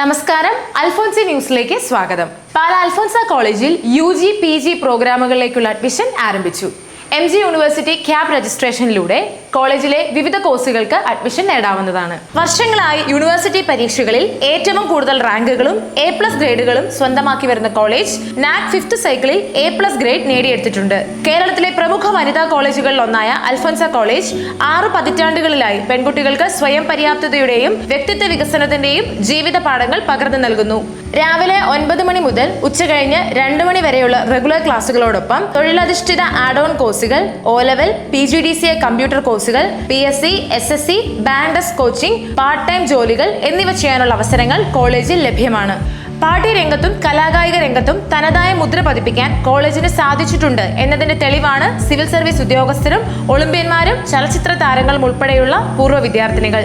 നമസ്കാരം, അൽഫോൻസി ന്യൂസിലേക്ക് സ്വാഗതം. പാലാ അൽഫോൻസ കോളേജിൽ UG PG പ്രോഗ്രാമുകളിലേക്കുള്ള അഡ്മിഷൻ ആരംഭിച്ചു. MG യൂണിവേഴ്സിറ്റി ക്യാപ് രജിസ്ട്രേഷനിലൂടെ കോളേജിലെ വിവിധ കോഴ്സുകൾക്ക് അഡ്മിഷൻ നേടാവുന്നതാണ്. വർഷങ്ങളായി യൂണിവേഴ്സിറ്റി പരീക്ഷകളിൽ ഏറ്റവും കൂടുതൽ റാങ്കുകളും A+ ഗ്രേഡുകളും സ്വന്തമാക്കി വരുന്ന കോളേജ് NAC 5th സൈക്കിളിൽ A+ ഗ്രേഡ് നേടിയെടുത്തിട്ടുണ്ട്. കേരളത്തിലെ പ്രമുഖ വനിതാ കോളേജുകളിൽ ഒന്നായ അൽഫോൻസ കോളേജ് 6 പതിറ്റാണ്ടുകളിലായി പെൺകുട്ടികൾക്ക് സ്വയം പര്യാപ്തതയുടെയും വ്യക്തിത്വ വികസനത്തിന്റെയും ജീവിത പാഠങ്ങൾ പകർന്നു നൽകുന്നു. രാവിലെ 9 മണി മുതൽ ഉച്ചകഴിഞ്ഞ് 2 മണി വരെയുള്ള റെഗുലർ ക്ലാസുകളോടൊപ്പം തൊഴിലധിഷ്ഠിത ആഡ് ഓൺ കോഴ്സുകൾ, O-level, PGDCA കമ്പ്യൂട്ടർ കോഴ്സുകൾ, PSC, SSC, bank desk coaching, part time ജോലികൾ എന്നിവ ചെയ്യാനുള്ള അവസരങ്ങൾ കോളേജിൽ ലഭ്യമാണ്. പാഠ്യ രംഗത്തും കലാകായിക രംഗത്തും തനതായ മുദ്ര പതിപ്പിക്കാൻ കോളേജിന് സാധിച്ചിട്ടുണ്ട് എന്നതിന്റെ തെളിവാണ് സിവിൽ സർവീസ് ഉദ്യോഗസ്ഥരും ഒളിമ്പ്യന്മാരും ചലച്ചിത്ര താരങ്ങളും ഉൾപ്പെടെയുള്ള പൂർവ്വ വിദ്യാർത്ഥിനികൾ.